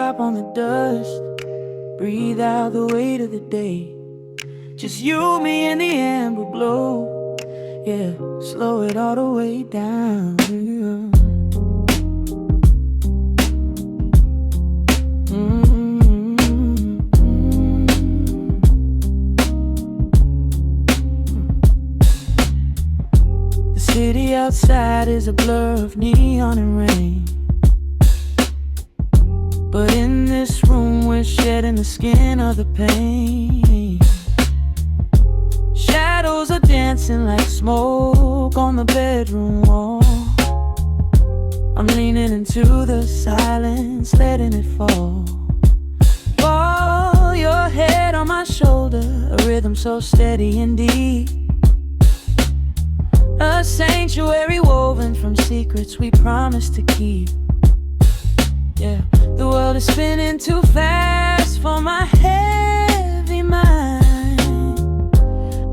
drop on the dust. Breathe out the weight of the day. Just you, me, and the amber glow. Yeah, slow it all the way down. The city outside is a blur of neon and rain, but in this room we're shedding the skin of the pain. Shadows are dancing like smoke on the bedroom wall. I'm leaning into the silence, letting it fall. Fall, your head on my shoulder, a rhythm so steady and deep. A sanctuary woven from secrets we promised to keep. Yeah, the world is spinning too fast for my heavy mind,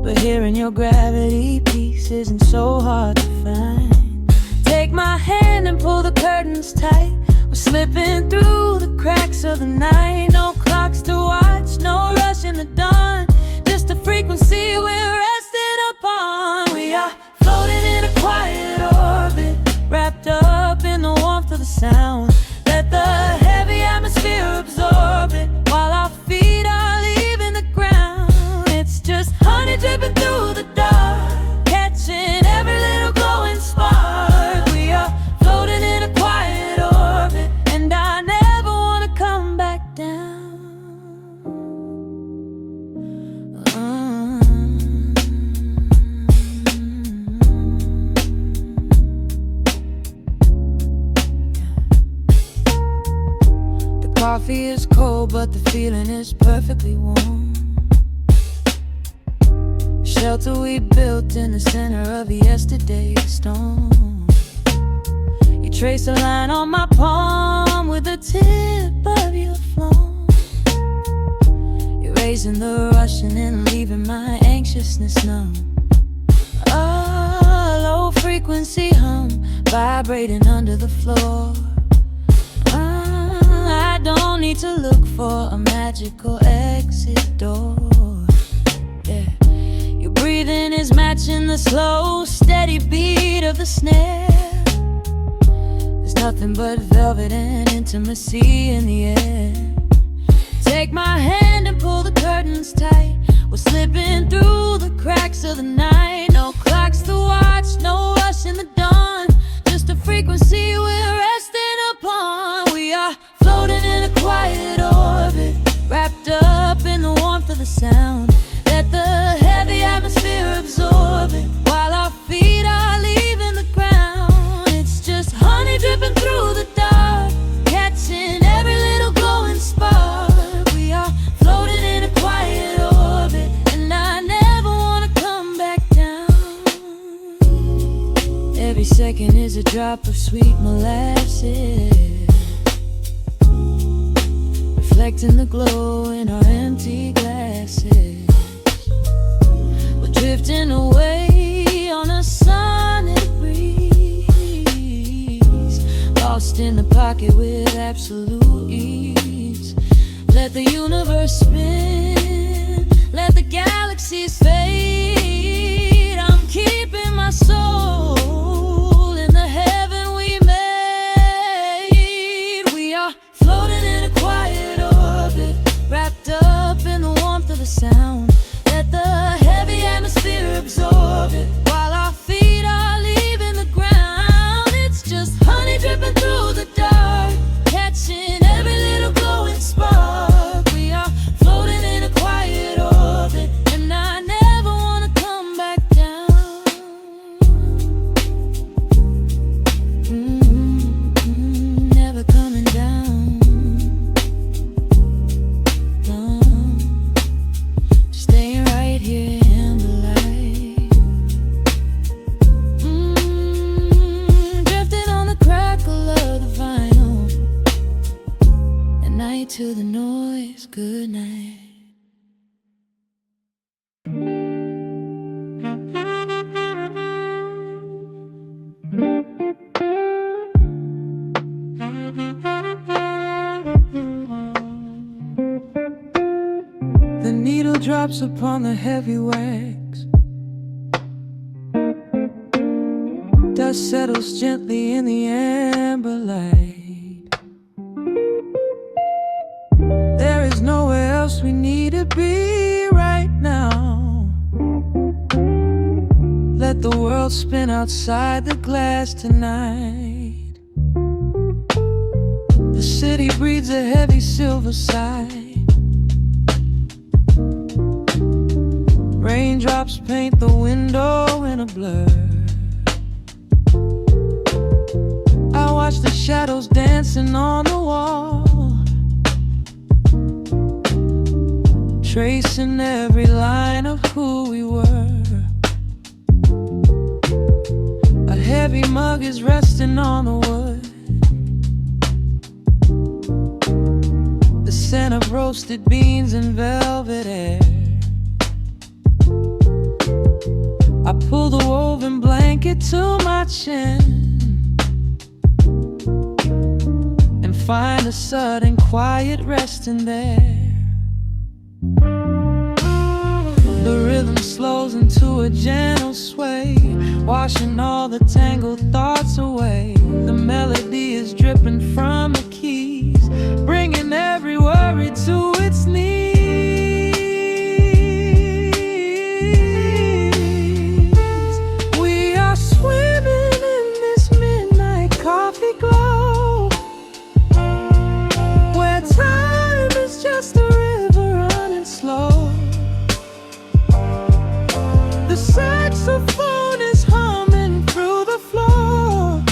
but hearing your gravity piece isn't so hard to find. Take my hand and pull the curtains tight. We're slipping through the cracks of the night. No clocks to watch, no rush in the dawn. Just a frequency we're resting upon. We are floating in a quiet orbit, wrapped up in the warmth of the sound. Let the heavy atmosphere absorb it, while our feet are leaving the ground. It's just honey dripping through the dark, catching every little glowing spark. We are floating in a quiet orbit, and I never want to come back down. Coffee is cold, but the feeling is perfectly warm. Shelter we built in the center of yesterday's storm. You trace a line on my palm with the tip of your phone, erasing the rushing and leaving my anxiousness numb. A low frequency hum vibrating under the floor. I don't need to look for a magical exit door. Yeah, your breathing is matching the slow, steady beat of the snare. There's nothing but velvet and intimacy in the air. Take my hand and pull the curtains tight. We're slipping through the cracks of the night. No clocks to watch, no rush in the dawn. Just a frequency we're resting upon. We are floating in a quiet orbit, wrapped up in the warmth of the sound. Let the heavy atmosphere absorb it, while our feet are leaving the ground. It's just honey dripping through the dark, catching every little glowing spark. We are floating in a quiet orbit, and I never want to come back down. Every second is a drop of sweet molasses, reflecting the glow in our empty glasses. We're drifting away on a sonic breeze, lost in the pocket with absolute ease. Let the universe spin, let the galaxies fade. I'm keeping my soul in the heaven we made. We are floating in a quiet orbit, wrapped up in the warmth of the sound. Let the heavy atmosphere absorb it, while our feet are leaving the ground. It's just honey dripping through the dark, catching every little glowing spark. We are floating in a quiet orbit, and I never want to come back down. Never coming down. No. needle drops upon the heavy wax. Dust settles gently in the amber light. There is nowhere else we need to be right now. Let the world spin outside the glass tonight. The city breathes a heavy silver sigh. Raindrops paint the window in a blur. I watch the shadows dancing on the wall, tracing every line of who we were. A heavy mug is resting on the wood. The scent of roasted beans and velvet air. I pull the woven blanket to my chin and find a sudden quiet resting there. The rhythm slows into a gentle sway, washing all the tangled thoughts away. The melody is dripping from the keys, bringing every worry to its knees. We are swimming in this midnight coffee glow, where time is just a river running slow. The saxophone is humming through the floor.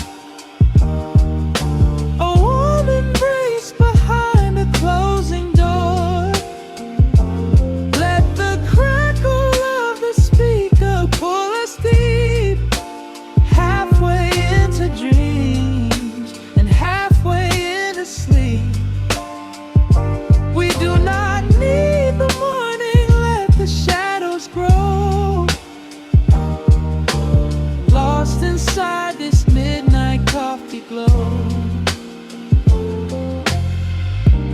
A warm embrace behind a closing door. Let the crackle of the speaker pull us deep, halfway into dreams and halfway into sleep. We do not need the morning, let the shadows grow. Lost inside this midnight coffee glow.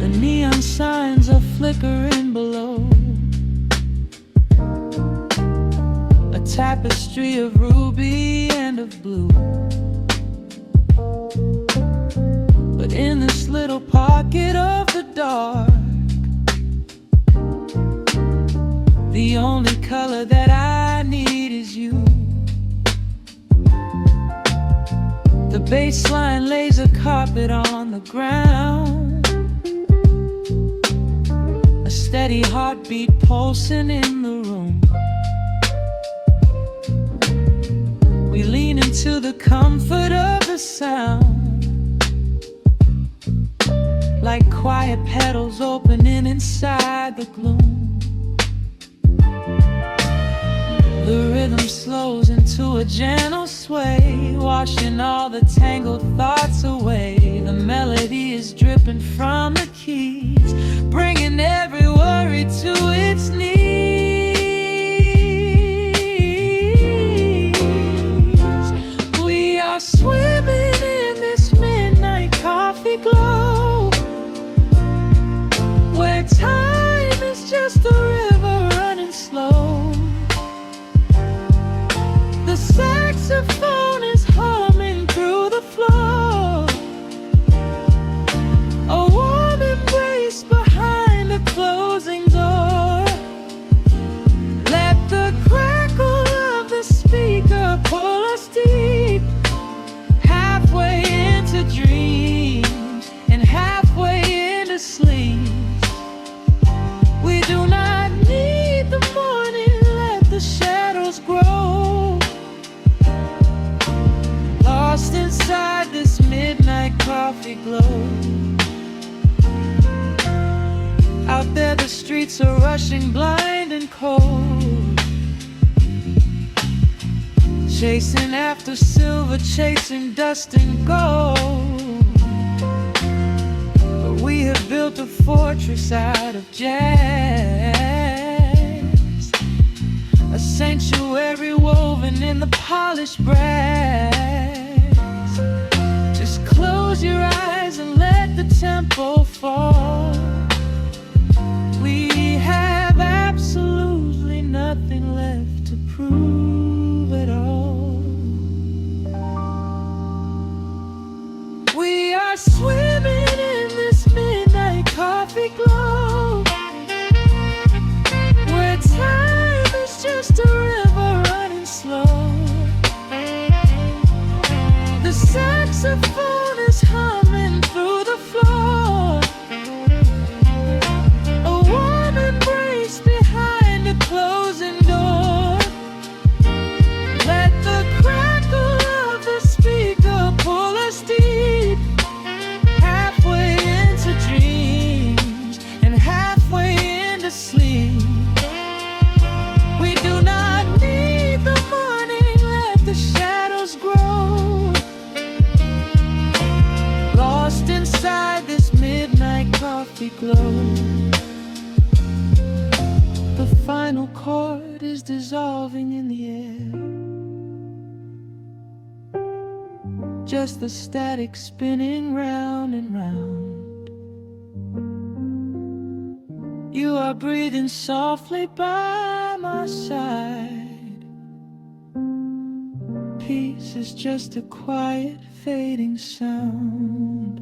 The neon signs are flickering below. A tapestry of ruby and of blue. But in this little pocket of the dark, the only color that I need is you. The bass line lays a carpet on the ground, a steady heartbeat pulsing in the room. We lean into the comfort of the sound, like quiet petals opening inside the gloom. The rhythm slows into a gentle sway, washing all the tangled thoughts away. The melody is dripping from the keys, bringing every worry to its knees. We are swimming in this midnight coffee glow, where time is just a river running slow. The saxophone is humming through the floor. A warm embrace behind a closing door. Let the crackle of the speaker pull us deep, halfway into dreams and halfway into sleep. We do not need the morning, let the shadows grow. Lost inside this midnight coffee glow. Out there the streets are rushing blind and cold, chasing after silver, chasing dust and gold. But we have built a fortress out of jazz, a sanctuary woven in the polished brass. Just close your eyes and let the tempo fall. We have sleep. We do not need the morning, let the shadows grow. Lost inside this midnight coffee glow. The final chord is dissolving in the air. Just the static spinning round and round. You are breathing softly by my side. Peace is just a quiet fading sound.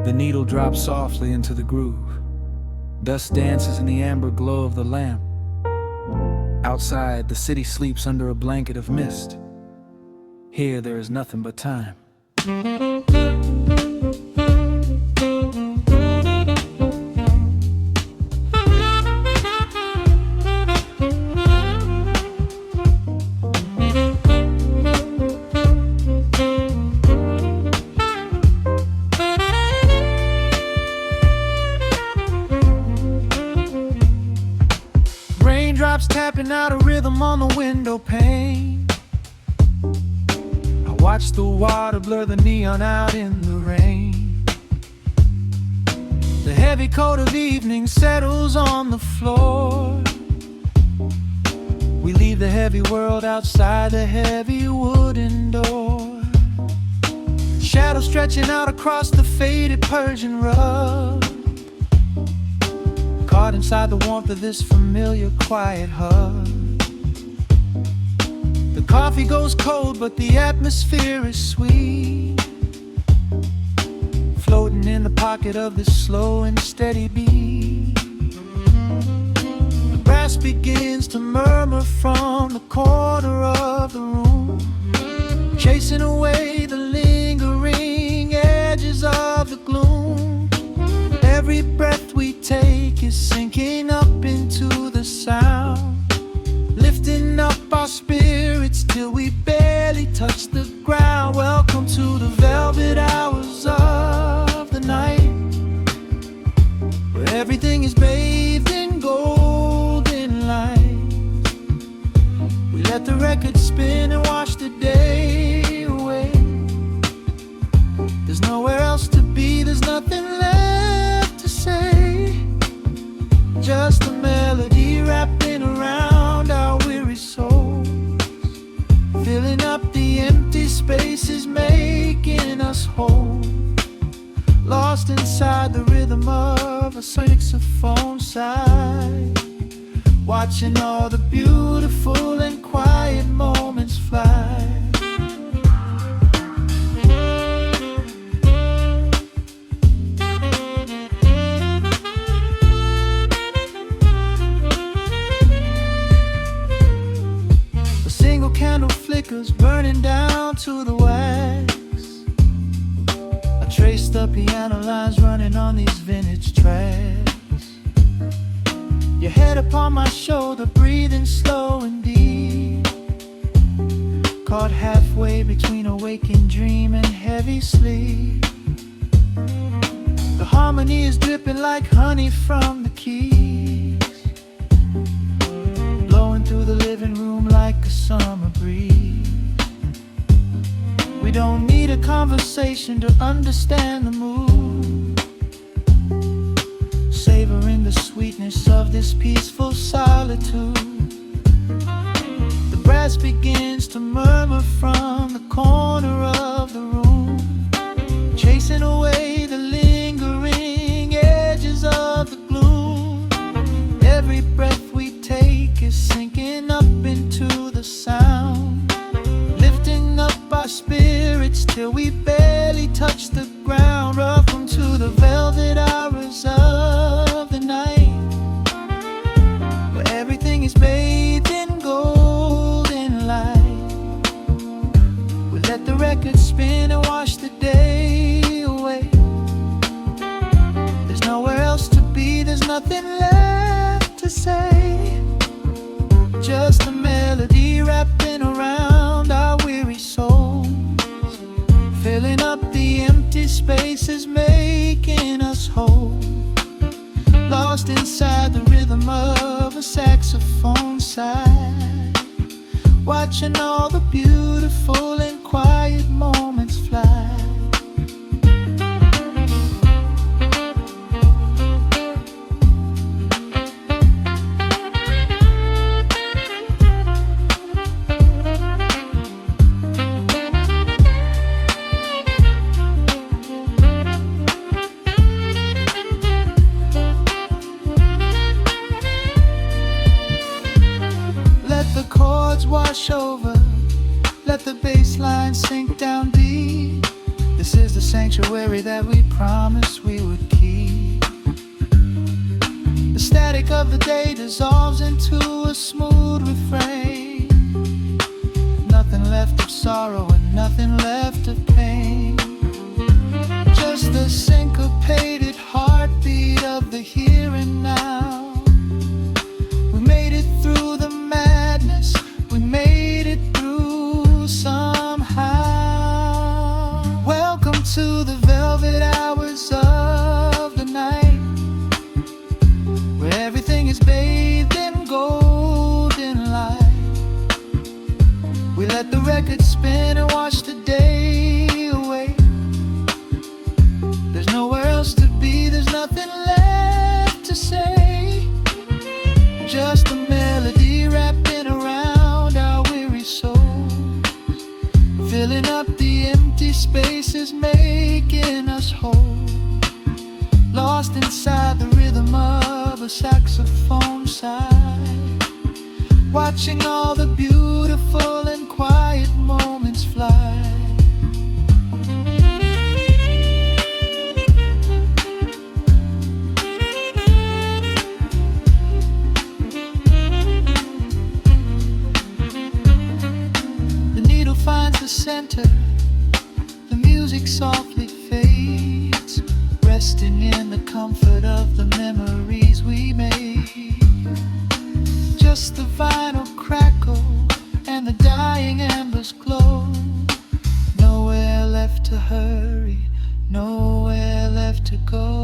The needle drops softly into the groove. Dust dances in the amber glow of the lamp. Outside, the city sleeps under a blanket of mist. Here, there is nothing but time. Raindrops tapping out a rhythm on the window pane. I watch the water blur the neon out in the rain. The heavy coat of evening settles on the floor. We leave the heavy world outside the heavy wooden door. Shadows stretching out across the faded Persian rug. Caught inside the warmth of this familiar quiet hug. The coffee goes cold, but the atmosphere is sweet. Floating in the pocket of this slow and steady beat. The brass begins to murmur from the corner of the room, chasing away the lingering edges of the gloom. Every breath we take is sinking up into the sound, lifting up our spirits till we barely touch the ground. Welcome to the velvet hours of the night, where everything is bathed in golden light. We let the record spin and wash the day away. There's nowhere else to be, there's nothing left to say. Just a melody wrapping around our weary souls, filling up the empty spaces, making us whole. Lost inside the rhythm of a saxophone sigh, watching all the beautiful and quiet moments fly. Candle flickers burning down to the wax. I trace the piano lines running on these vintage tracks. Your head upon my shoulder, breathing slow and deep, caught halfway between a waking dream and heavy sleep. The harmony is dripping like honey from the keys. don't need a conversation to understand the mood. Savoring the sweetness of this peaceful solitude. The brass begins to murmur from the corner of the room, chasing away the lingering edges of the gloom. Every breath we take is sinking up into the sound, lifting up our spirits till we barely touch the ground. Welcome to the velvet hours of the night, where everything is bathed in golden light. We let the record spin and wash the day away. There's nowhere else to be, there's nothing left to say. Just a melody wrapping around our weary souls, filling up the empty spaces, making us whole. Lost inside the rhythm of a saxophone sigh, watching all the beautiful and quiet moments fly. Wash over, let the bass line sink down deep. This is the sanctuary that we promised we would keep. The static of the day dissolves into a smooth refrain. Nothing left of sorrow and nothing left of pain. Just the syncopated heartbeat of the here and now. We made it through the madness, we made it through somehow. Welcome to the velvet hours of the night, where everything is bathed in golden light. We let the record spin and wash the day away. There's nowhere else to be, there's nothing left to say. Just a melody wrapping around our weary souls, filling up the empty spaces, making us whole. Lost inside the rhythm of a saxophone sigh, watching all the beautiful and quiet moments fly. Finds the center, the music softly fades, resting in the comfort of the memories we made. Just the vinyl crackle and the dying embers glow. Nowhere left to hurry, nowhere left to go.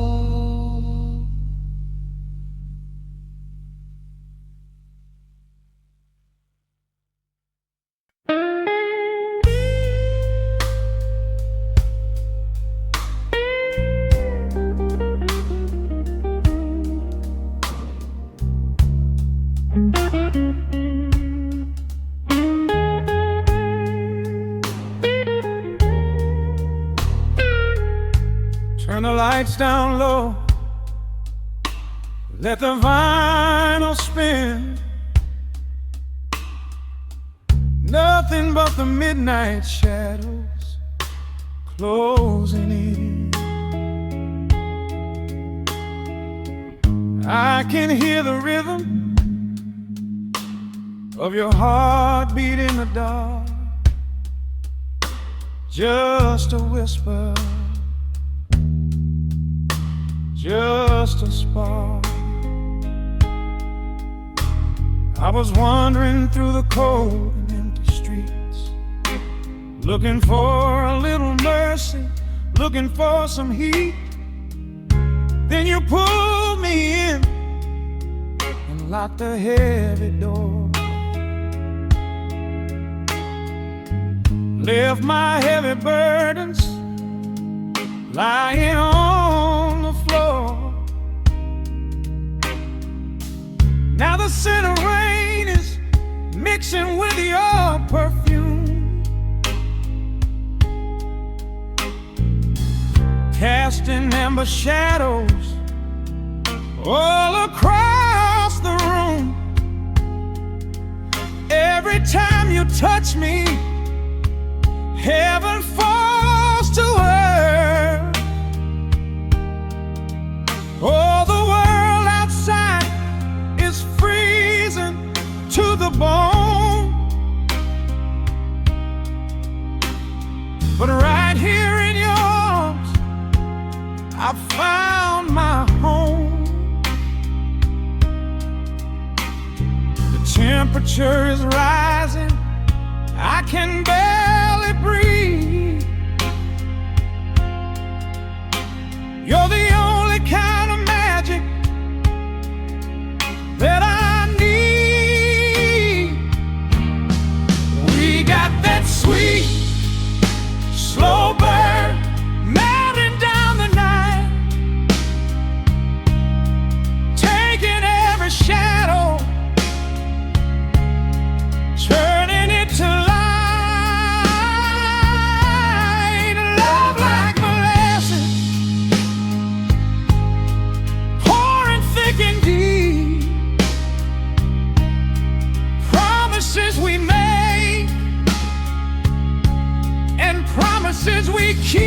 Turn the lights down low, let the vinyl spin. Nothing but the midnight shadows closing in. I can hear the rhythm of your heartbeat in the dark, just a whisper, just a spark. I was wandering through the cold and empty streets, looking for a little mercy, looking for some heat. Then you pulled me in and locked the heavy door. lift my heavy burdens lying on the floor. Now the scent of rain is mixing with your perfume, casting amber shadows all across the room. Every time you touch me, heaven falls to earth. Oh, the world outside is freezing to the bone, but right here in your arms I found my home. The temperature is rising, I can barely breathe. You're the only kind of magic that I need. We got that sweet, slow burn melting down the night, taking every shadow, turning it to light. Love like molasses, pouring thick and deep. Promises we make and promises we keep.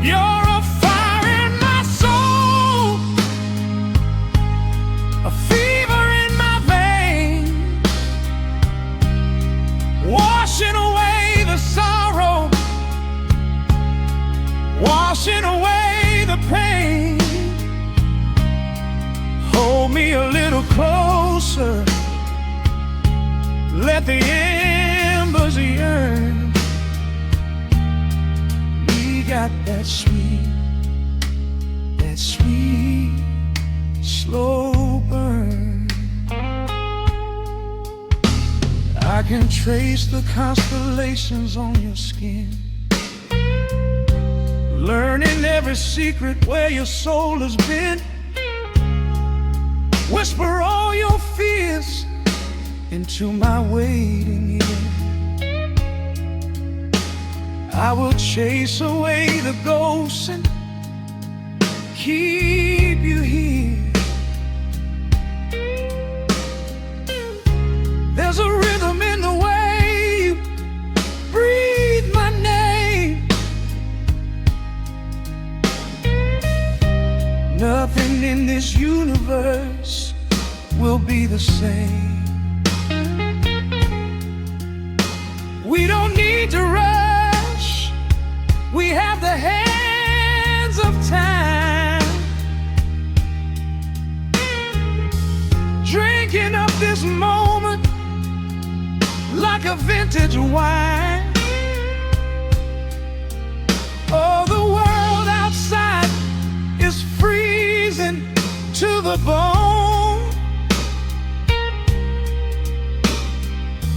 You're a fire in my soul, a fever in my veins, washing away the sorrow, washing away the pain. Hold me a little closer, let the embers yearn. We got that sweet, slow burn. I can trace the constellations on your skin, learning every secret where your soul has been. Whisper all your fears into my waiting ear. I will chase away the ghosts and keep you here. There's a rhythm in the way you breathe my name. Nothing in this universe will be the same. We don't need to rush, we have the hands of time, drinking up this moment like a vintage wine. Oh, the world outside is freezing to the bone,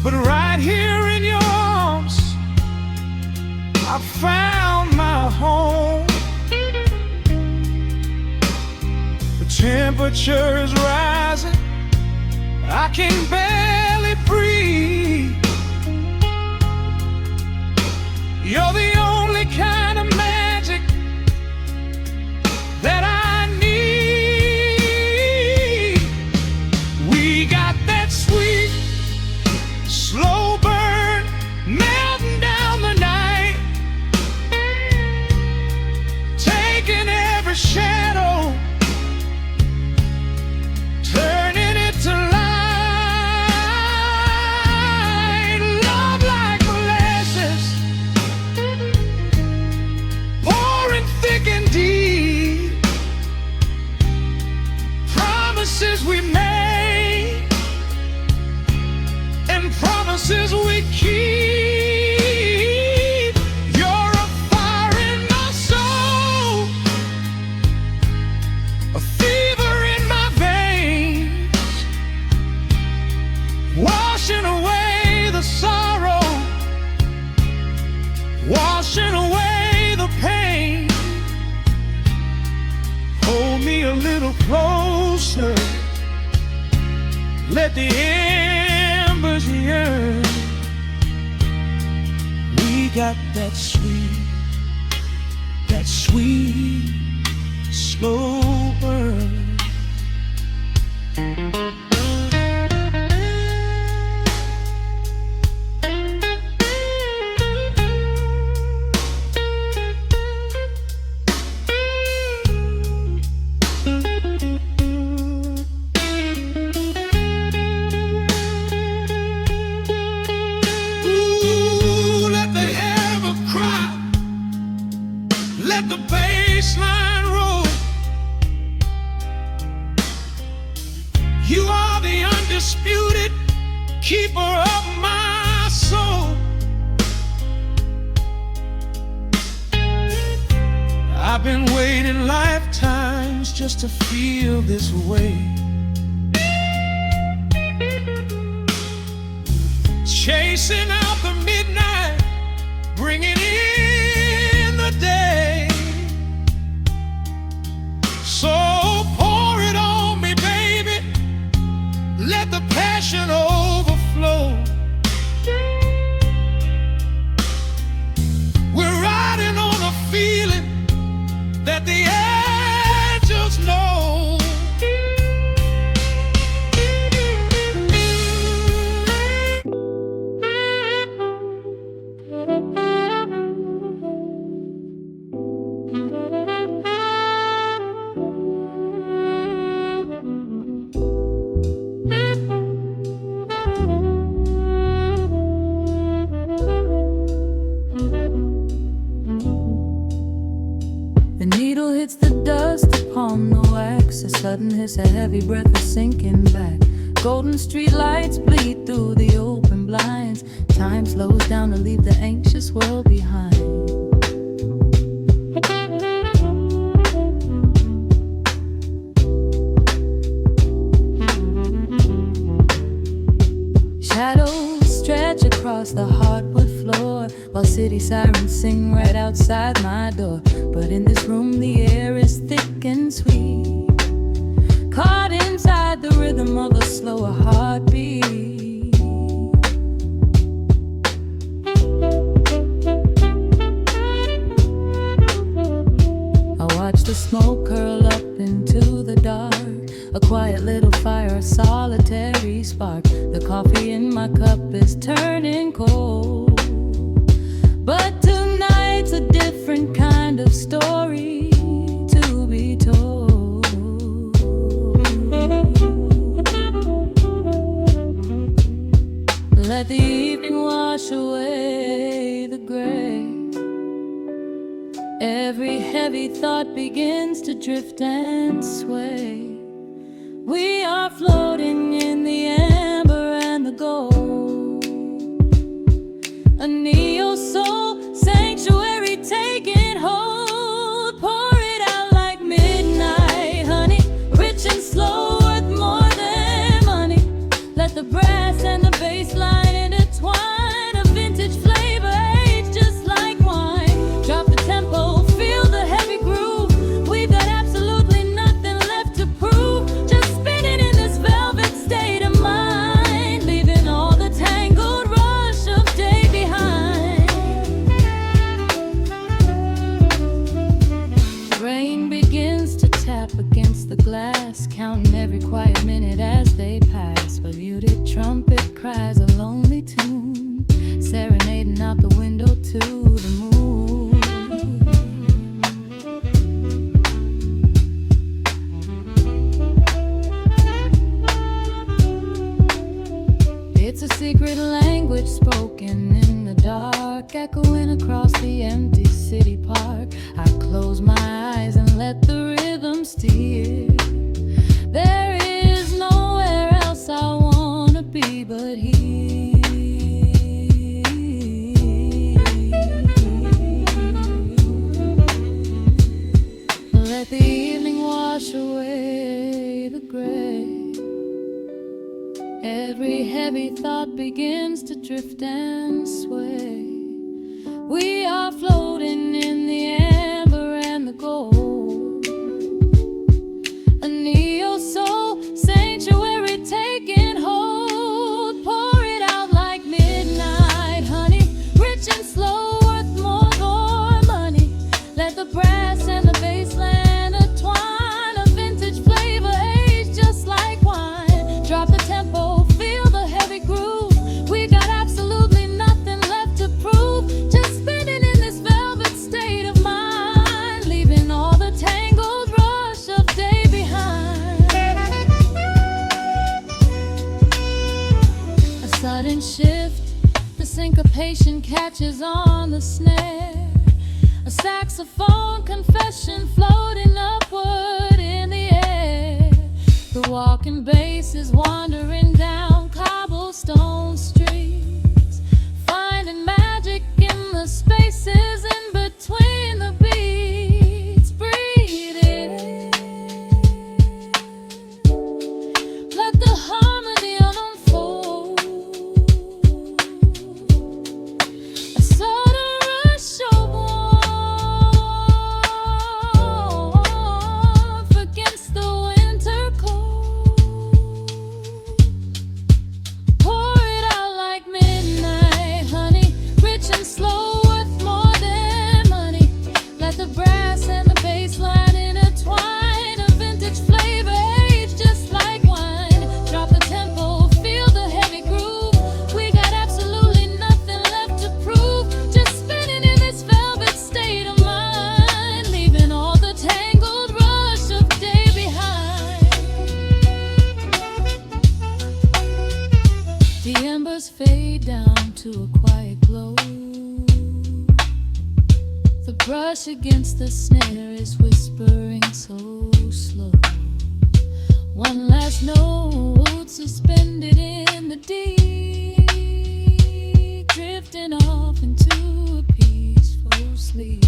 but right here in your arms I found my home. The temperature is rising, I can barely breathe. You're the only kind of magic that I need. We got that sweet, slow burn melting down the night, taking every shadow, turning it to light. Love like molasses, pouring thick and deep. Promises we made and promises we keep. You're a fire in my soul, a fever in my veins, washing away the sorrow, let the embers yearn. We got that sweet, slow burn. Let the bassline roll. You are the undisputed keeper of my soul. I've been waiting lifetimes just to feel this way. Chasing out the midnight, bringing in the day. So pour it on me, baby. Let the passion overflow. We're riding on a feeling that the angels know. The needle hits the dust upon the wax. A sudden hiss, a heavy breath, a sinking back. Golden street lights bleed through the open blinds. Time slows down to leave the anxious world behind. Shadows stretch across the hardwood floor, while city sirens sing right outside my door. But in this room the air is thick and sweet, caught inside the rhythm of a slower heartbeat. I watch the smoke curl up into the dark, a quiet little fire, a solitary spark. The coffee in my cup is turning cold, but tonight's a different kind of story to be told. Let the evening wash away the gray. Every heavy thought begins to drift and sway. We are floating in the amber and the gold, a neo-soul sanctuary taking hold. Pour it out like midnight honey, rich and slow, worth more than money. Let the brass and the bass line intertwine, a vintage flavor aged just like wine. Drop the tempo, feel the heavy groove. We've got absolutely nothing left to prove, just spinning in this velvet state of mind, leaving all the tangled rush of day behind. Rain begins to tap against the glass, counting every quiet minute as they pass. A muted trumpet cries a lonely tune, serenading out the window to the moon. It's a secret language spoken in the dark, echoing across the empty city park. I close my eyes and let the rhythm steer. There is nowhere else I wanna be but here. Let the evening wash away the gray. Every heavy thought begins to drift and sway. We are floating in the amber and the gold, a neo-soul sanctuary taking hold. Drop the tempo, feel the heavy groove. We got absolutely nothing left to prove. Just spinning in this velvet state of mind, leaving all the tangled rush of day behind. A sudden shift, the syncopation catches on the snare. A saxophone confession floating upward in the air. The walking bass is wandering down cobblestone streets, finding magic in the spaces in between the beats. Breathe it in, let the harmony unfold. A sudden rush of warmth against the winter cold. Pour it out like midnight honey, rich and slow, worth more than money. Let the brass and the bass line intertwine, a vintage flavor aged just like wine. Drop the tempo, feel the heavy groove. We got absolutely nothing left to prove. Just spinning in this velvet state of mind, leaving all the tangled rush of day behind. The embers fade down to a quiet glow. The brush against the snare is whispering so slow. One last note suspended in the deep, drifting off into a peaceful sleep.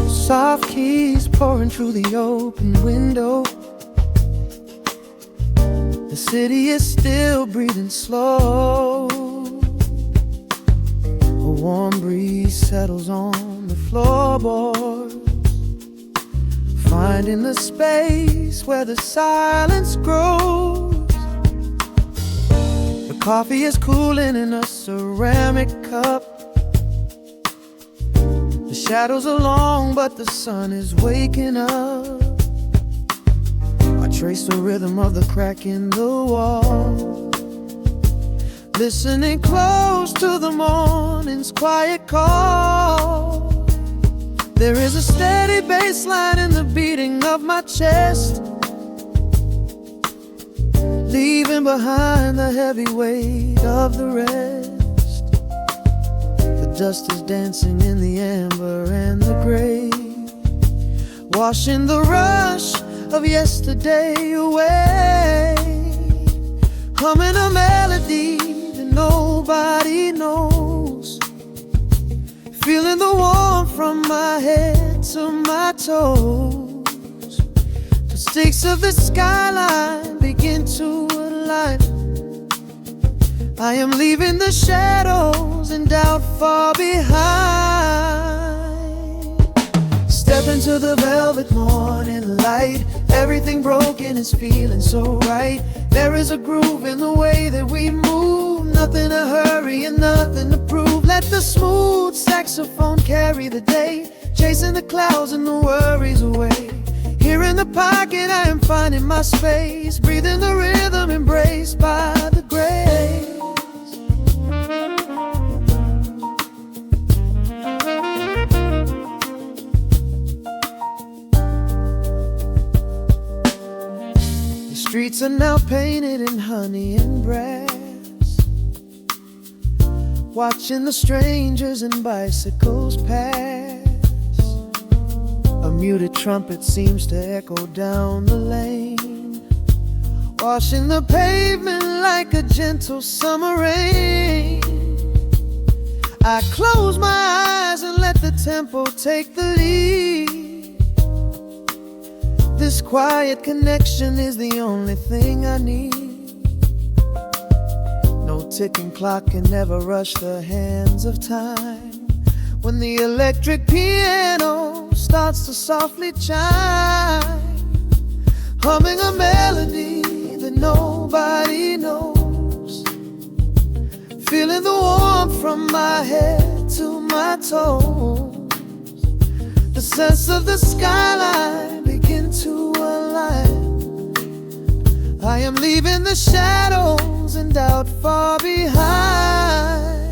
Soft keys pouring through the open window. The city is still breathing slow. A warm breeze settles on the floorboards, finding the space where the silence grows. The coffee is cooling in a ceramic cup. The shadows are long, but the sun is waking up. I trace the rhythm of the crack in the wall, listening close to the morning's quiet call. There is a steady bass line in the beating of my chest, leaving behind the heavy weight of the rest. The dust is dancing in the amber and the gray, washing the rush of yesterday away. Humming a melody that nobody knows, feeling the warmth from my head to my toes. The stakes of the skyline begin to align. I am leaving the shadows and doubt far behind. Step into the velvet morning light. Everything broken is feeling so right. There is a groove in the way that we move. Nothing to hurry and nothing to prove. Let the smooth saxophone carry the day, chasing the clouds and the worries away. Here in the pocket I am finding my space, breathing the rhythm embraced by the grace. The streets are now painted in honey and brass, watching the strangers and bicycles pass. A muted trumpet seems to echo down the lane, washing the pavement like a gentle summer rain. I close my eyes and let the tempo take the lead. This quiet connection is the only thing I need. No ticking clock can never rush the hands of time. When the electric piano starts to softly chime, humming a melody that nobody knows, feeling the warmth from my head to my toes. The sense of the skyline begin to align. I am leaving the shadows and doubt far behind.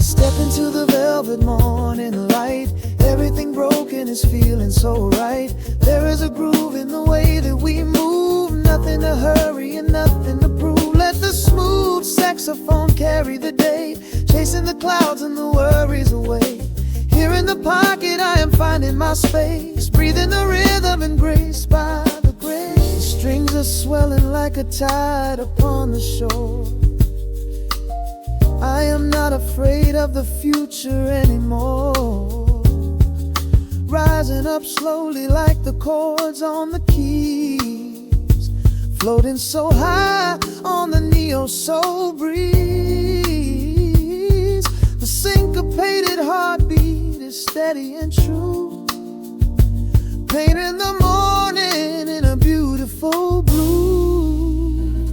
Step into the velvet morning light. Everything broken is feeling so right. There is a groove in the way that we move. Nothing to hurry and nothing to prove. Let the smooth saxophone carry the day, chasing the clouds and the worries away. Here in the pocket I am finding my space, breathing the rhythm and grace by the grace. Strings are swelling like a tide upon the shore. I am not afraid of the future anymore. Rising up slowly like the chords on the keys, floating so high on the neo-soul breeze. The syncopated heartbeat is steady and true, painting the morning in a beautiful blue.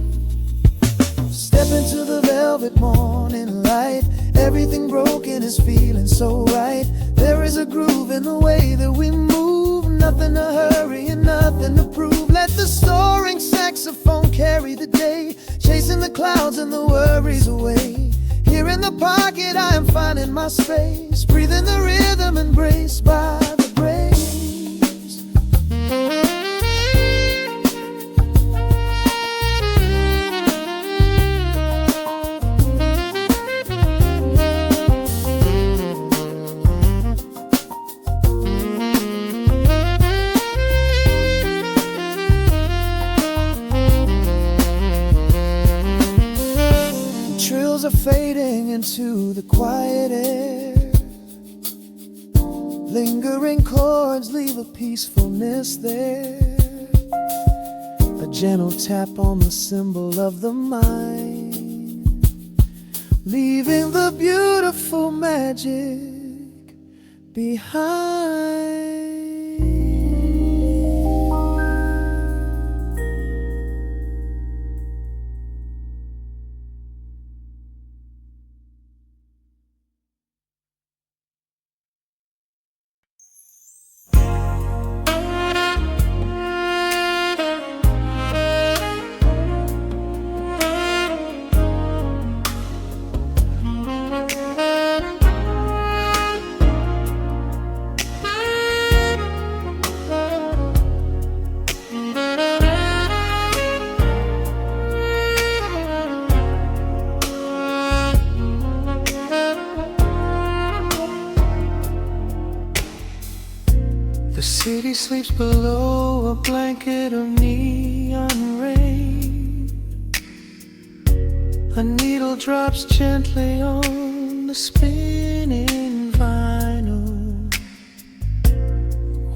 Step into the velvet morning light. Everything broken is feeling so right. There is a groove in the way that we move. Nothing to hurry and nothing to prove. Let the soaring saxophone carry the day, chasing the clouds and the worries away. Here in the pocket I am finding my space, breathing the rhythm embraced by the grace. Trills are fading into the quiet air. Lingering chords leave a peacefulness there. A gentle tap on the cymbal of the mind, leaving the beautiful magic behind. The city sleeps below a blanket of neon rain. A needle drops gently on the spinning vinyl.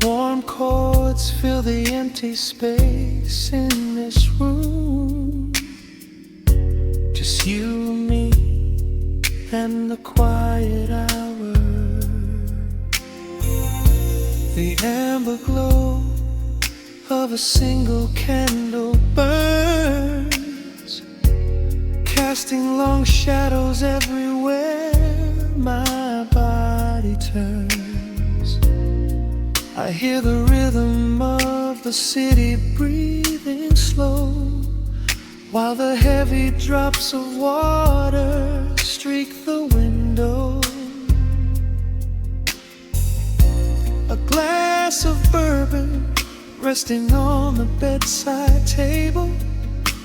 Warm chords fill the empty space in this room. Just you, me, and the quiet hour. The amber glow of a single candle burns, casting long shadows everywhere my body turns. I hear the rhythm of the city breathing slow, while the heavy drops of water streak the window. A glass of bourbon resting on the bedside table.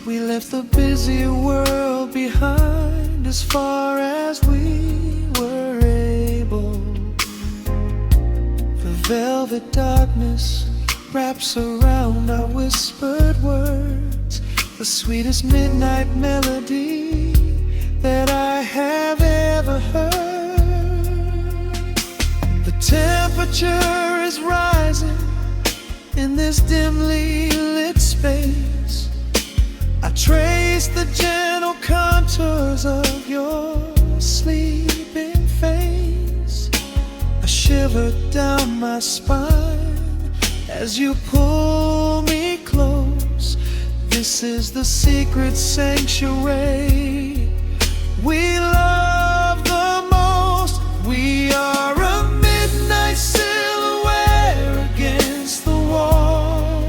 We left the busy world world behind as far as we were able. The velvet darkness wraps around our whispered words, the sweetest midnight melody that I have ever heard. The temperature is rising in this dimly lit space. I trace the gentle contours of your sleeping face. A shiver down my spine as you pull me close. This is the secret sanctuary we love the most. We are a midnight silhouette against the wall,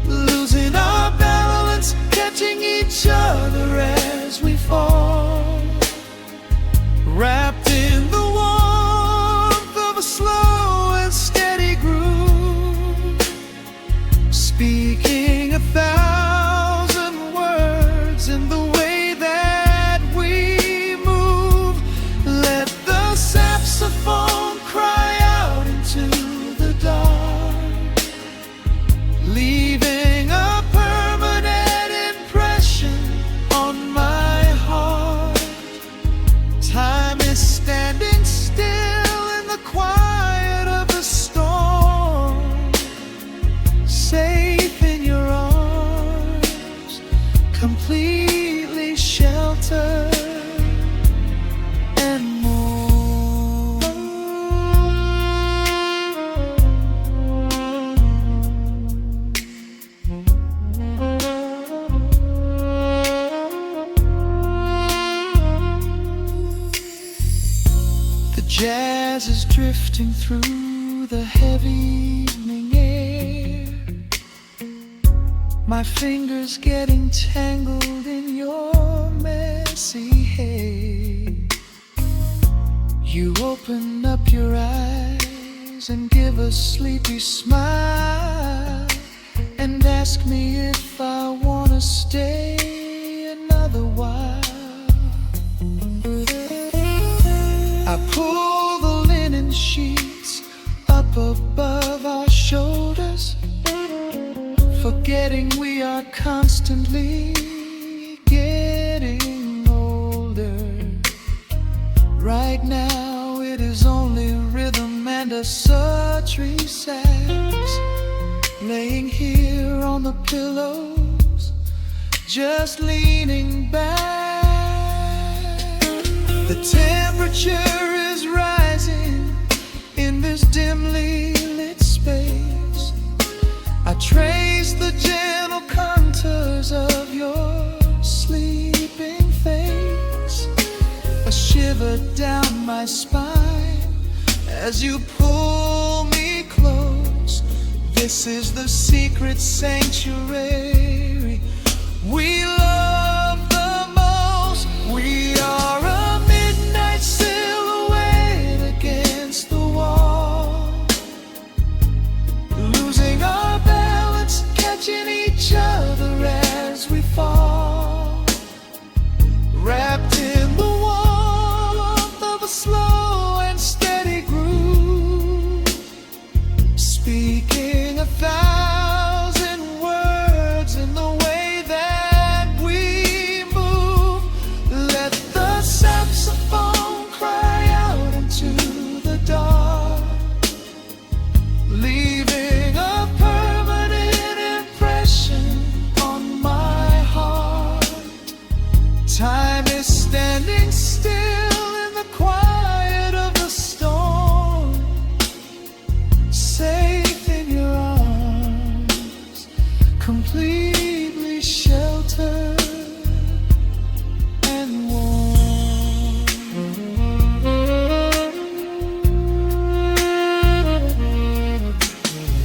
losing our balance, catching each other as we fall, wrapped in the warmth of a slow and steady groove, speaking 1,000 words in the way that we move. Let the saxophone cry out into the dark, leaving a permanent impression on my heart. Time is standing still in the quiet of the storm, safe in your arms, completely sheltered and more. The jazz is drifting through the heavy evening air, my fingers getting tangled in your messy hair. You open up your eyes and give a sleepy smile and ask me if I wanna stay another while. I pull the linen sheets up above our shoulders, forgetting we are constantly getting older. Right now it is only rhythm and a sultry sax, laying here on the pillows, just leaning back. The temperature is rising in this dimly lit space. I trace the gentle contours of your sleeping face. A shiver down my spine as you pull me close. This is the secret sanctuary we love the most. We are a midnight silhouette against the wall, losing our balance, catching each other as we fall, wrapped in the warmth of a slow and steady groove, speaking 1,000 words in the way that we move. Let the saxophone cry out into the dark, leaving a permanent impression on my heart. Time is standing still in the quiet of the storm, safe in your arms, completely sheltered and warm.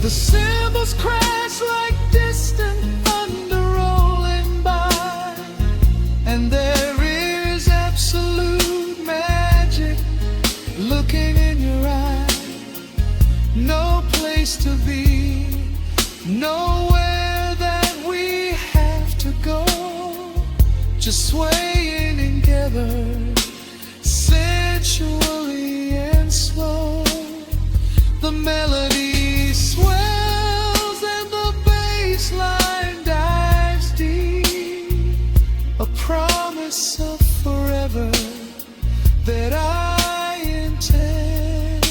The cymbals crash like distant thunder rolling by, and there is absolute magic looking in your eye. No place to be, nowhere that we have to go, swaying together, sensually and slow. The melody swells and the bass line dives deep, a promise of forever that I intend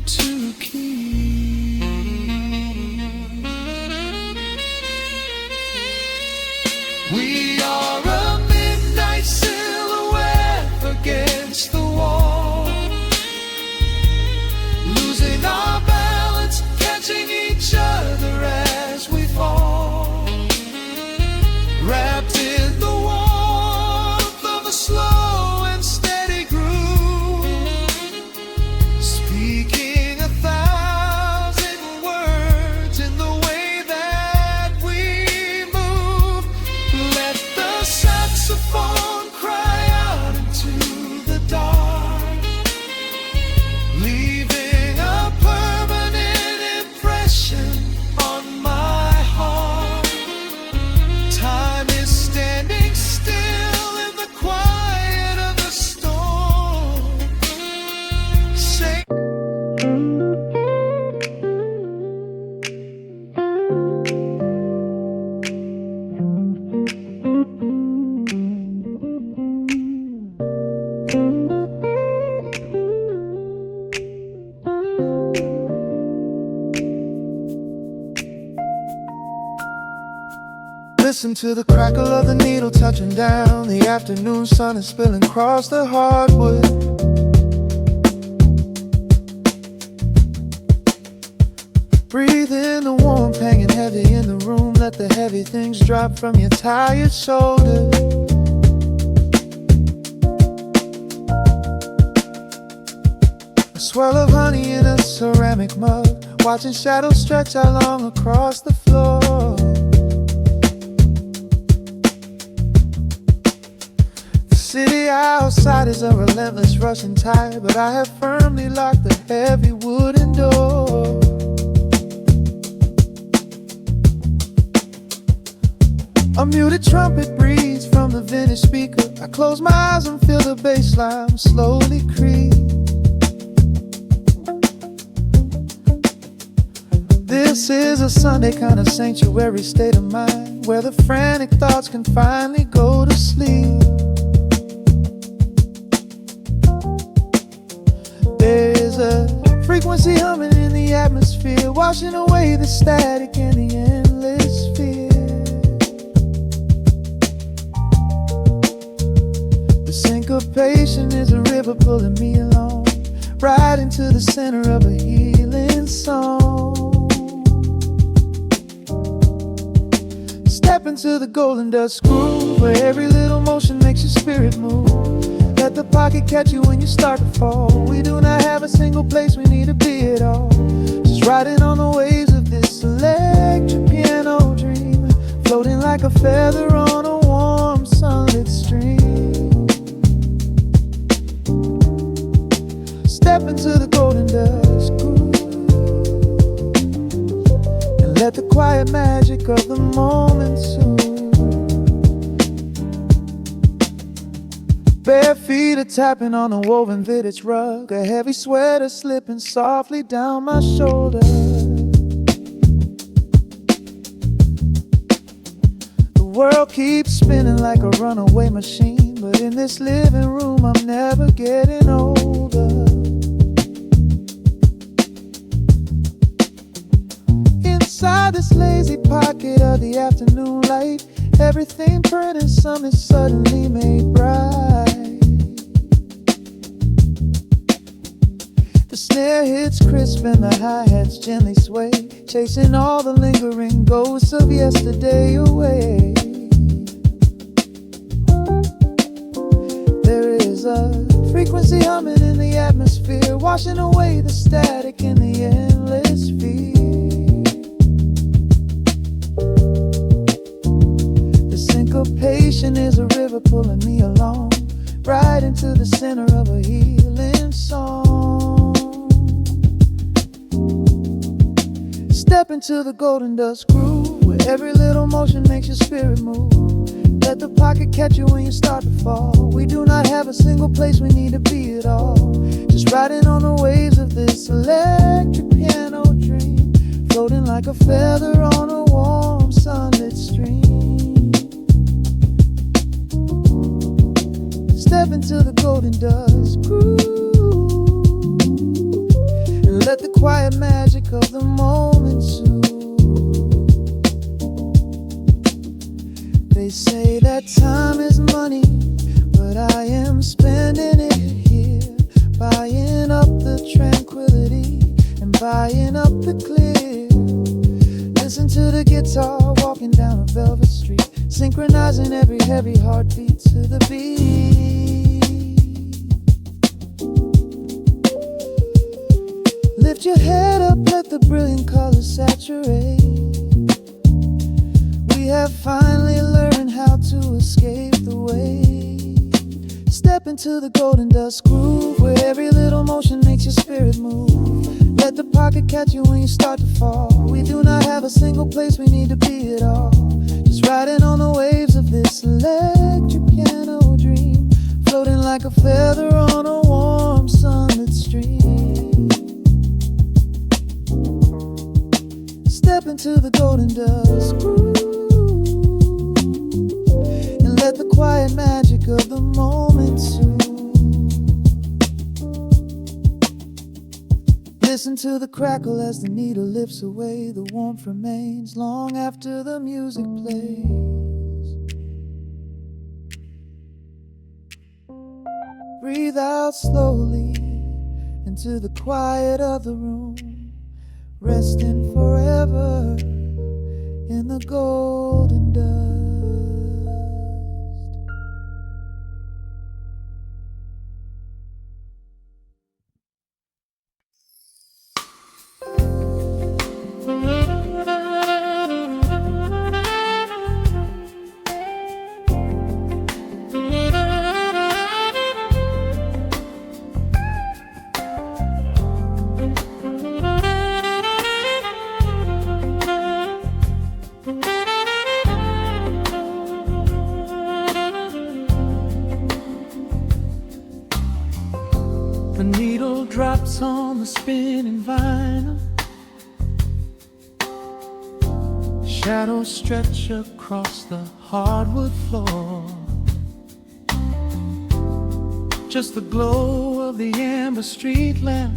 to keep. We are a midnight silhouette against the wall, losing our balance, catching each other as we fall, wrapped in the warmth of a slow and steady groove, speaking 1,000 words in the way that we move. Let the saxophone cry out into the dark, leaving a permanent impression on my heart. Time is standing still in the quiet of the storm. Say listen to the crackle of the needle touching down. The afternoon sun is spilling across the hardwood. Breathe in the warmth hanging heavy in the room. Let the heavy things drop from your tired shoulders. A swirl of honey in a ceramic mug, watching shadows stretch out long across the floor. The city outside is a relentless rushing tide, but I have firmly locked the heavy wooden door. A muted trumpet breathes from the vintage speaker. I close my eyes and feel the bass line slowly creep. This is a Sunday kind of sanctuary state of mind, where the frantic thoughts can finally go to sleep. There's a frequency humming in the atmosphere, washing away the static and the endless fear. The syncopation is a river pulling me along, right into the center of a healing song. Step into the golden dust groove, where every little motion makes your spirit move. Let the pocket catch you when you start to fall. We do not have a single place we need to be at all. Just riding on the waves of this electric piano dream, floating like a feather on a warm sunlit stream. Step into the golden dust groove, and let the quiet magic of the moment soothe. Bare feet are tapping on a woven vintage rug, a heavy sweater slipping softly down my shoulder. The world keeps spinning like a runaway machine, but in this living room I'm never getting older. Inside this lazy pocket of the afternoon light, everything burning, something suddenly made bright. The snare hits crisp and the hi-hats gently sway, chasing all the lingering ghosts of yesterday away. There is a frequency humming in the atmosphere, washing away the static and the endless fear. Syncopation is a river pulling me along, right into the center of a healing song. Step into the golden dust groove, where every little motion makes your spirit move. Let the pocket catch you when you start to fall. We do not have a single place we need to be at all. Just riding on the waves of this electric piano dream, floating like a feather on a warm sunlit stream. Step into the golden dust groove and let the quiet magic of the moment soothe. They say that time is money, but I am spending it here, buying up the tranquility and buying up the clear. Listen to the guitar walking down a velvet street, synchronizing every heavy heartbeat to the beat. Lift your head up, let the brilliant colors saturate. We have finally learned how to escape the weight. Step into the golden dust groove, where every little motion makes your spirit move. Let the pocket catch you when you start to fall. We do not have a single place we need to be at all. Just riding on the waves of this electric piano dream, floating like a feather on a warm sunlit stream. Step into the golden dust groove, let the quiet magic of the moment soothe. Listen to the crackle as the needle lifts away. The warmth remains long after the music plays. Breathe out slowly into the quiet of the room, resting forever in the golden dust. The needle drops on the spinning vinyl. Shadows stretch across the hardwood floor. Just the glow of the amber street lamp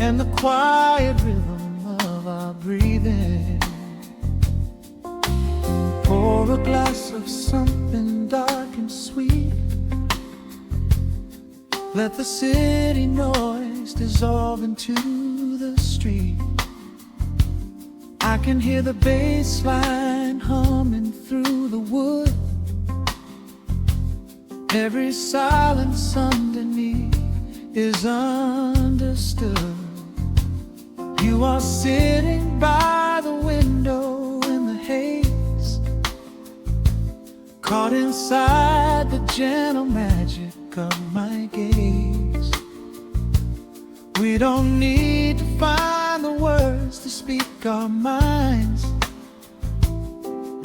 and the quiet rhythm of our breathing. Pour a glass of something dark and sweet. Let the city noise dissolve into the street. I can hear the bass line humming through the wood. Every silence underneath is understood. You are sitting by the window in the haze, caught inside the gentle magic of my gaze. We don't need to find the words to speak our minds,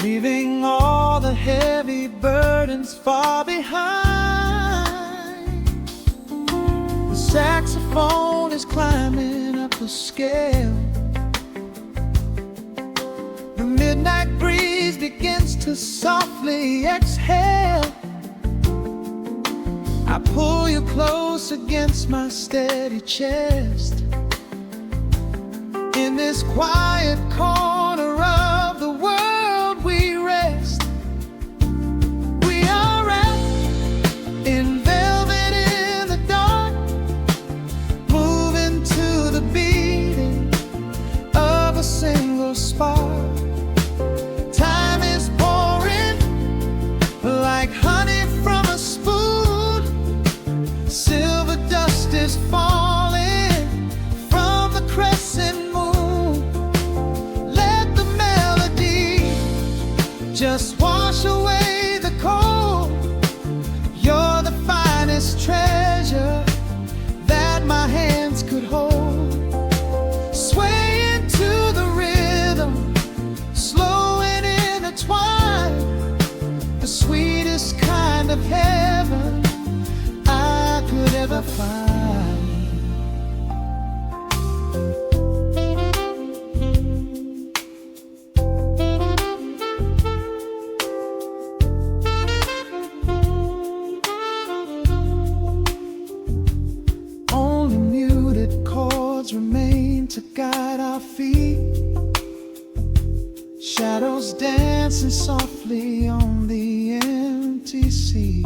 leaving all the heavy burdens far behind. The saxophone is climbing up the scale. The midnight breeze begins to softly exhale. I pull you close against my steady chest. In this quiet corner of the world we rest. We are wrapped in velvet in the dark, moving to the beating of a single spark. Time is pouring like honey from a spoon. Silver dust is falling from the crescent moon. Let Shadows dancing softly on the empty sea.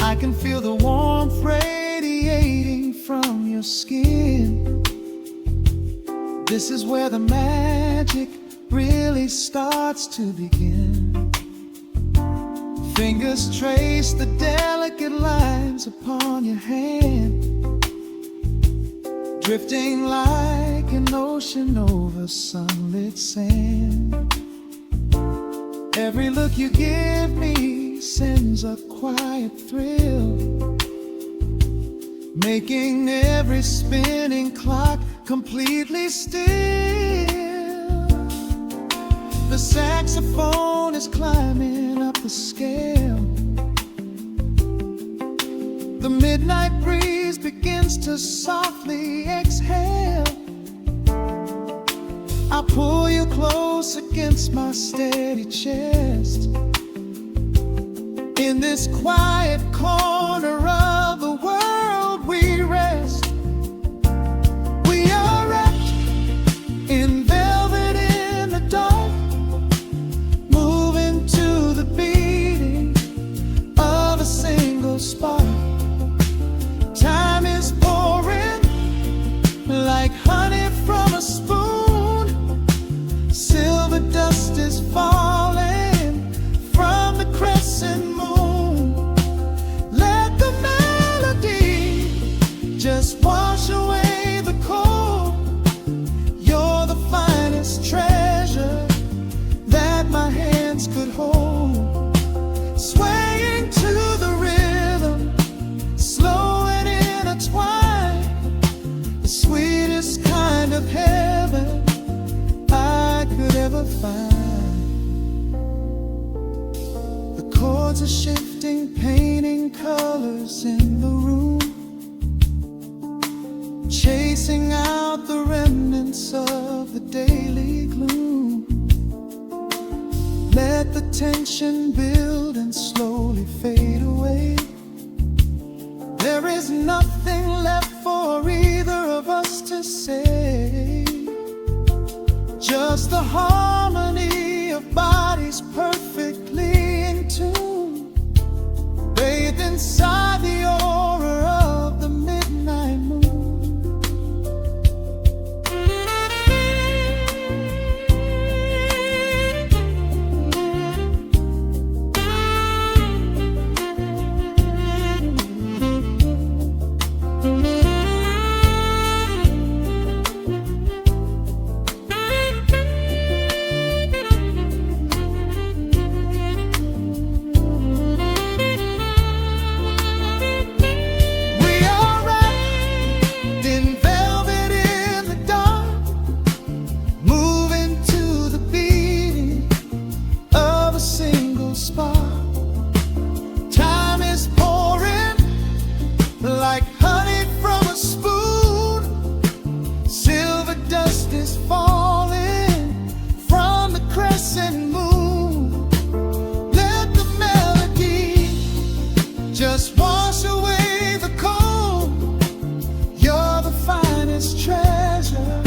I can feel the warmth radiating from your skin. This is where the magic really starts to begin. Fingers trace the delicate lines upon your hand, drifting like an ocean over sunlit sand. Every look you give me sends a quiet thrill, making every spinning clock completely still. The saxophone is climbing up the scale. The midnight breeze begins to softly exhale. I pull you close against my steady chest. In this quiet corner of the world we rest. We are wrapped in velvet in the dark, moving to the beating of a single spark. Time is pouring like honey from a spoon. Silver dust is falling from the crescent moon. Let the melody just wash away the cold. You're the finest treasure that my hands could hold. Swaying to the rhythm, slow and intertwined, the sweetest kind of heaven I could ever find. The chords are shifting, painting colors in the room, chasing out the remnants of the daily gloom. Let the tension build and slowly fade away. There is nothing left for either of us to say. Just the harmony of bodies perfectly in tune, bathed inside the aura of the midnight moon. Like honey from a spoon, silver dust is falling from the crescent moon. Let the melody just wash away the cold. You're the finest treasure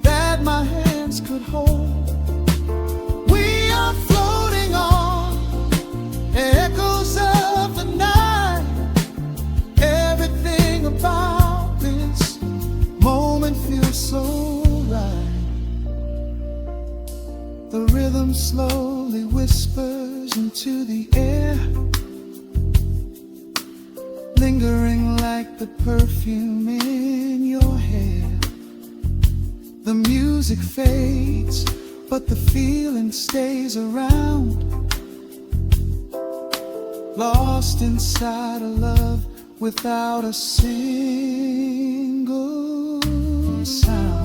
that my hands could hold. We are floating on echoes of the night. Everything about this moment feels so right. The rhythm slowly whispers into the air, lingering like the perfume in your hair. The music fades, but the feeling stays around, lost inside a love without a single sound.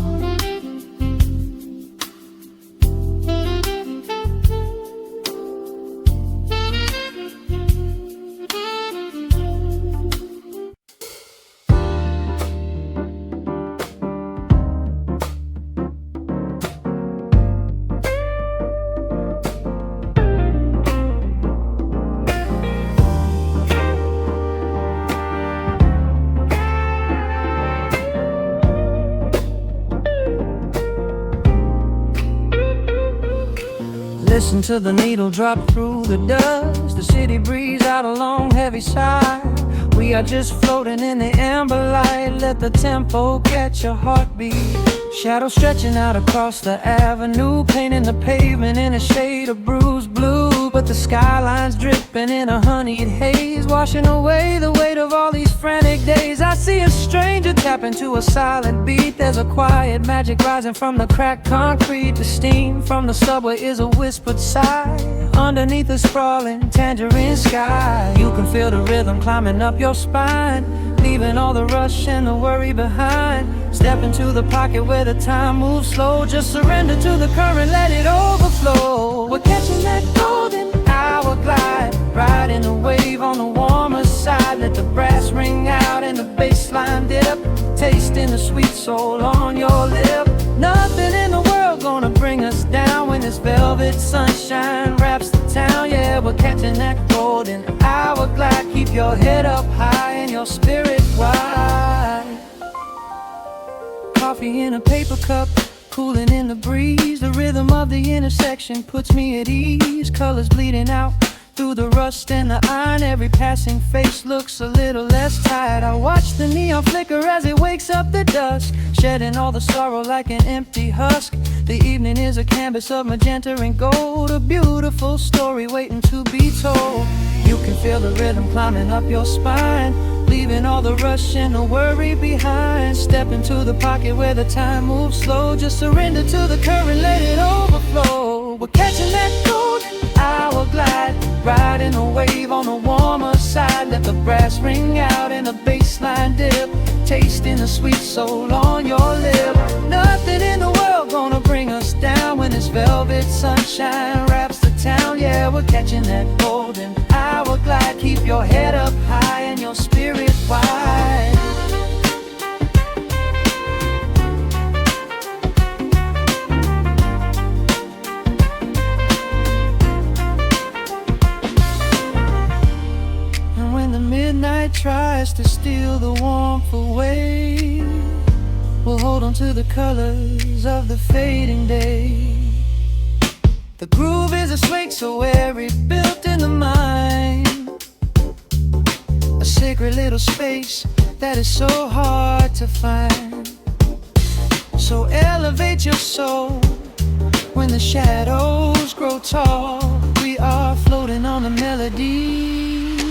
Listen to the needle drop through the dust. The city breeze out a long heavy sigh. We are just floating in the amber light. Let the tempo catch your heartbeat. Shadows stretching out across the avenue, painting the pavement in a shade of bruised blue. But the skyline's dripping in a honeyed haze, washing away the weight of all these frantic days. I see a stranger tap into a silent beat. There's a quiet magic rising from the cracked concrete. The steam from the subway is a whispered sigh underneath the sprawling tangerine sky. You can feel the rhythm climbing up your spine, leaving all the rush and the worry behind. Step into the pocket where the time moves slow. Just surrender to the current, let it overflow. We're catching that golden hour glide, riding the wave on the warmer side. Let the brass ring out and the bass line dip, tasting the sweet soul on your lip. Nothing in the world gonna bring us down when this velvet sunshine wraps the town. Yeah, we're catching that golden hour glide. Keep your head up high and your spirit wide. Coffee in a paper cup, cooling in the breeze. The rhythm of the intersection puts me at ease. Colors bleeding out through the rust and the iron. Every passing face looks a little less tired. I watch the neon flicker as it wakes up the dusk, shedding all the sorrow like an empty husk. The evening is a canvas of magenta and gold, a beautiful story waiting to be told. You can feel the rhythm climbing up your spine, leaving all the rush and the worry behind. Step into the pocket where the time moves slow. Just surrender to the current, let it overflow. We're catching that golden hour glide, riding a wave on the warmer side. Let the brass ring out and the bass line dip, tasting the sweet soul on your lip. Nothing in the world gonna bring us down when this velvet sunshine wraps the town. Yeah, we're catching that golden hour glide. Keep your head up high and your spirit wide. And when the midnight tries to steal the warmth away, we'll hold on to the colors of the fading day. The groove is a swing so airy, built in the mind, a sacred little space that is so hard to find. So elevate your soul when the shadows grow tall. We are floating on the melody,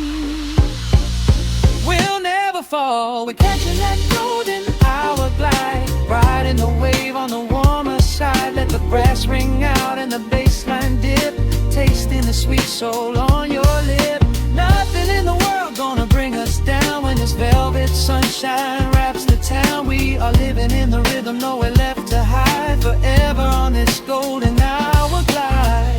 we'll never fall. We're catching that golden hour glide, riding the wave on the warmer side. Let the brass ring out and the bass line dip, tasting the sweet soul on your lip. Nothing in the world gonna bring us down when this velvet sunshine wraps the town. We are living in the rhythm, nowhere left to hide, forever on this golden hour glide.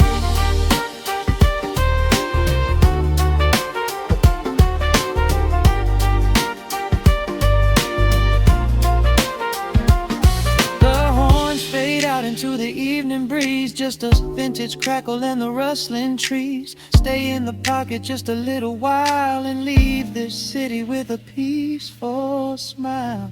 Into the evening breeze, just a vintage crackle and the rustling trees. Stay in the pocket just a little while and leave this city with a peaceful smile.